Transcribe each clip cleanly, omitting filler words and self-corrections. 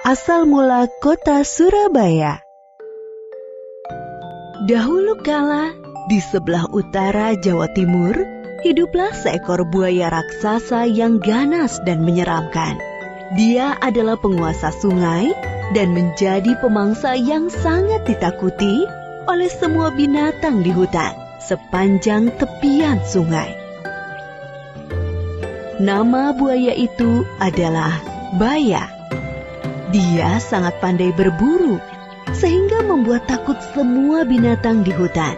Asal mula kota Surabaya. Dahulu kala, di sebelah utara Jawa Timur, hiduplah seekor buaya raksasa yang ganas dan menyeramkan. Dia adalah penguasa sungai dan menjadi pemangsa yang sangat ditakuti oleh semua binatang di hutan sepanjang tepian sungai. Nama buaya itu adalah Baya. Dia sangat pandai berburu, sehingga membuat takut semua binatang di hutan.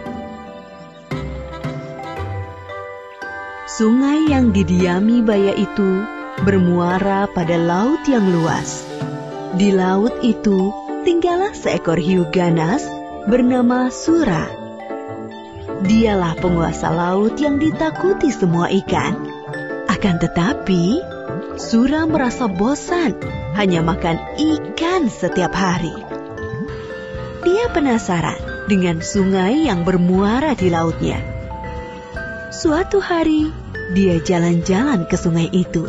Sungai yang didiami Baya itu bermuara pada laut yang luas. Di laut itu tinggallah seekor hiu ganas bernama Sura. Dialah penguasa laut yang ditakuti semua ikan. Akan tetapi, Sura merasa bosan hanya makan ikan setiap hari. Dia penasaran dengan sungai yang bermuara di lautnya. Suatu hari, dia jalan-jalan ke sungai itu.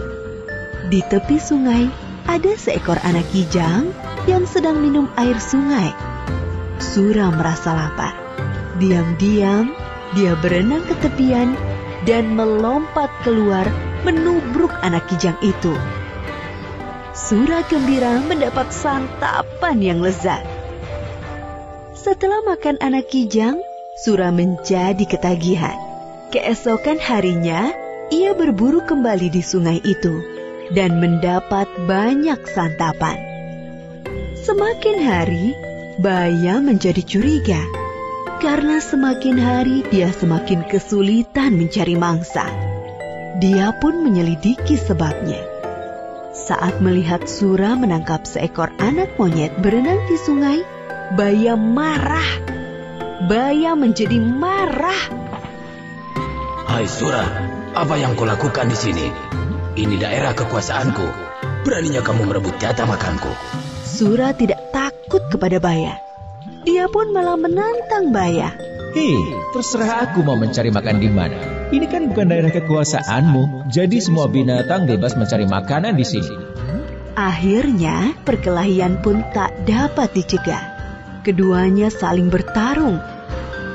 Di tepi sungai, ada seekor anak kijang yang sedang minum air sungai. Sura merasa lapar. Diam-diam, dia berenang ke tepian dan melompat keluar menubruk anak kijang itu. Sura gembira mendapat santapan yang lezat. Setelah makan anak kijang, Sura menjadi ketagihan. Keesokan harinya, ia berburu kembali di sungai itu dan mendapat banyak santapan. Semakin hari, Baya menjadi curiga. Karena semakin hari dia semakin kesulitan mencari mangsa. Dia pun menyelidiki sebabnya. Saat melihat Sura menangkap seekor anak monyet berenang di sungai, Baya marah. Baya menjadi marah. Hai Sura, apa yang kau lakukan di sini? Ini daerah kekuasaanku. Beraninya kamu merebut jatah makanku. Sura tidak takut kepada Baya. Dia pun malah menantang Baya. Hei, terserah aku mau mencari makan di mana. Ini kan bukan daerah kekuasaanmu, jadi semua binatang bebas mencari makanan di sini. Akhirnya, perkelahian pun tak dapat dicegah. Keduanya saling bertarung.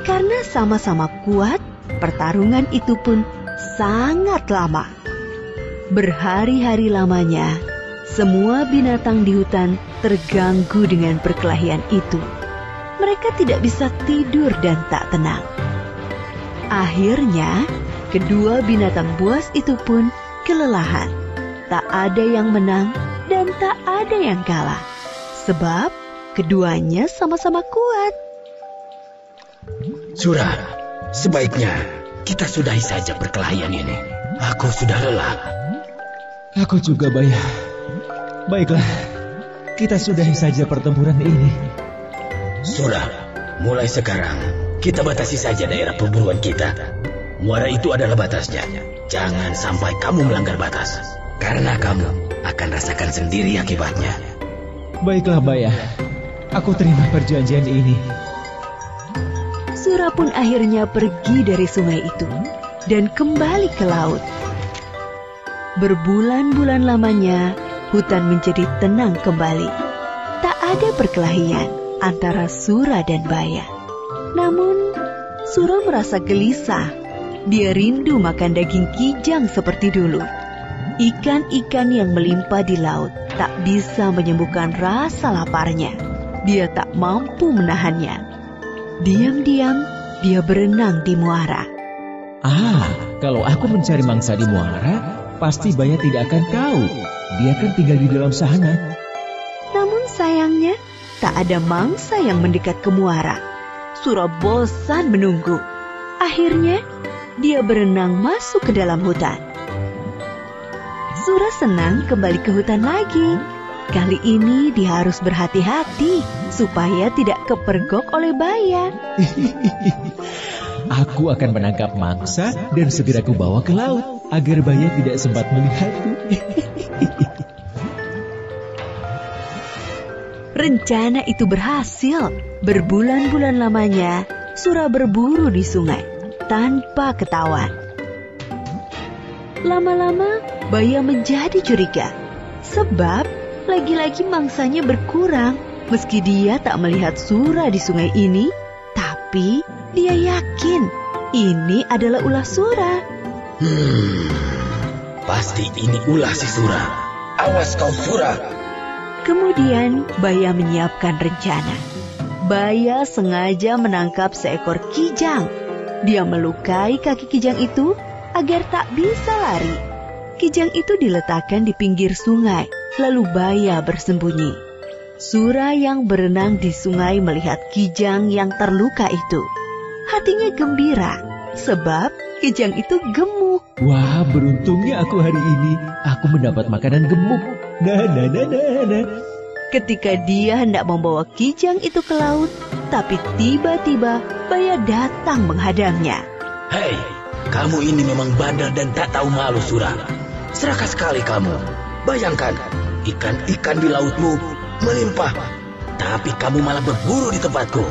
Karena sama-sama kuat, pertarungan itu pun sangat lama. Berhari-hari lamanya, semua binatang di hutan terganggu dengan perkelahian itu. Mereka tidak bisa tidur dan tak tenang. Akhirnya, kedua binatang buas itu pun kelelahan. Tak ada yang menang dan tak ada yang kalah. Sebab keduanya sama-sama kuat. Sura, sebaiknya kita sudahi saja perkelahian ini. Aku sudah lelah. Aku juga, Baya. Baiklah, kita sudahi saja pertempuran ini. Sudah, mulai sekarang kita batasi saja daerah perburuan kita. Muara itu adalah batasnya. Jangan sampai kamu melanggar batas, karena kamu akan rasakan sendiri akibatnya. Baiklah, Baya. Aku terima perjanjian ini. Sura pun akhirnya pergi dari sungai itu dan kembali ke laut. Berbulan-bulan lamanya, hutan menjadi tenang kembali. Tak ada perkelahian antara Sura dan Baya. Namun, Sura merasa gelisah. Dia rindu makan daging kijang seperti dulu. Ikan-ikan yang melimpah di laut tak bisa menyembuhkan rasa laparnya. Dia tak mampu menahannya. Diam-diam, dia berenang di muara. Kalau aku mencari mangsa di muara, pasti Baya tidak akan tahu. Dia kan tinggal di dalam sana. Namun sayangnya, tak ada mangsa yang mendekat ke muara. Sura bosan menunggu. Akhirnya, dia berenang masuk ke dalam hutan. Sura senang kembali ke hutan lagi. Kali ini dia harus berhati-hati supaya tidak kepergok oleh Baya. Aku akan menangkap mangsa dan segera kubawa ke laut agar Baya tidak sempat melihatku. Rencana itu berhasil. Berbulan-bulan lamanya, Sura berburu di sungai tanpa ketahuan. Lama-lama, Baya menjadi curiga. Sebab Lagi-lagi mangsanya berkurang. Meski dia tak melihat Sura di sungai ini, tapi dia yakin ini adalah ulah Sura. Pasti ini ulah si Sura. Awas kau Sura. Kemudian Baya menyiapkan rencana. Baya sengaja menangkap seekor kijang. Dia melukai kaki kijang itu agar tak bisa lari. Kijang itu diletakkan di pinggir sungai, lalu Baya bersembunyi. Sura yang berenang di sungai melihat kijang yang terluka itu. Hatinya gembira, sebab kijang itu gemuk. Wah, beruntungnya aku hari ini. Aku mendapat makanan gemuk. Nah. Ketika dia hendak membawa kijang itu ke laut, tapi tiba-tiba Baya datang menghadangnya. Hei, kamu ini memang bandel dan tak tahu malu Sura. Serakah sekali kamu. Bayangkan, ikan-ikan di lautmu melimpah, tapi kamu malah berburu di tempatku.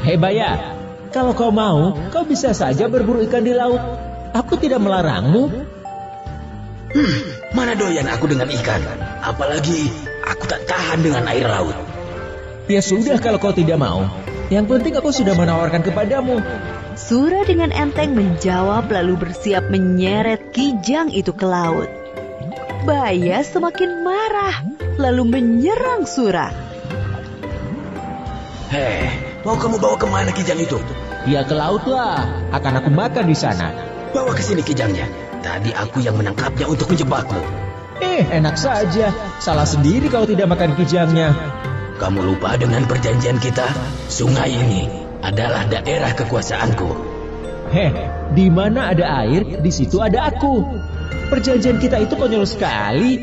Hei Baya, kalau kau mau, kau bisa saja berburu ikan di laut. Aku tidak melarangmu. Mana doyan aku dengan ikan. Apalagi aku tak tahan dengan air laut. Ya sudah kalau kau tidak mau. Yang penting aku sudah menawarkan kepadamu. Sura dengan enteng menjawab lalu bersiap menyeret kijang itu ke laut. Baya semakin marah, lalu menyerang Sura. Hei, mau kamu bawa kemana kijang itu? Ya ke laut lah, akan aku makan di sana. Bawa ke sini kijangnya. Tadi aku yang menangkapnya untuk menjebakmu. Enak saja. Salah sendiri kalau tidak makan kijangnya. Kamu lupa dengan perjanjian kita? Sungai ini adalah daerah kekuasaanku. Di mana ada air, di situ ada aku. Perjanjian kita itu konyol sekali.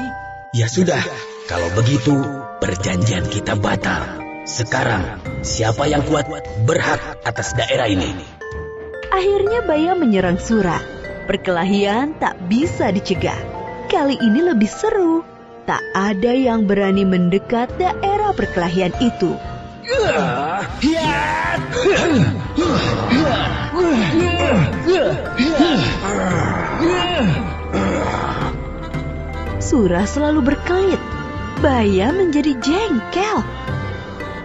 Ya sudah, kalau begitu perjanjian kita batal. Sekarang, siapa yang kuat berhak atas daerah ini. Akhirnya Baya menyerang Sura. Perkelahian tak bisa dicegah. Kali ini lebih seru. Tak ada yang berani mendekat daerah perkelahian itu. Sura selalu berkelit. Baya menjadi jengkel.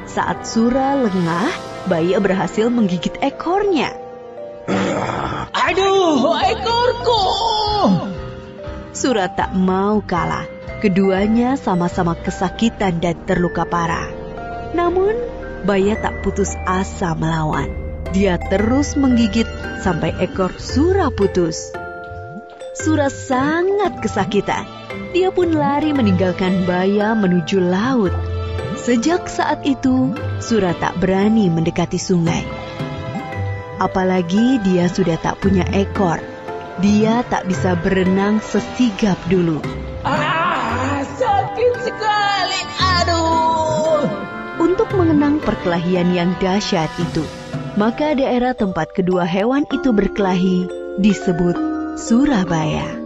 Saat Sura lengah, Baya berhasil menggigit ekornya. Aduh, ekorku! Sura tak mau kalah. Keduanya sama-sama kesakitan dan terluka parah. Namun, Baya tak putus asa melawan. Dia terus menggigit sampai ekor Sura putus. Sura sangat kesakitan. Dia pun lari meninggalkan Baya menuju laut. Sejak saat itu, Sura tak berani mendekati sungai. Apalagi dia sudah tak punya ekor. Dia tak bisa berenang sesigap dulu. Sakit sekali. Aduh. Untuk mengenang perkelahian yang dahsyat itu, maka daerah tempat kedua hewan itu berkelahi disebut Surabaya.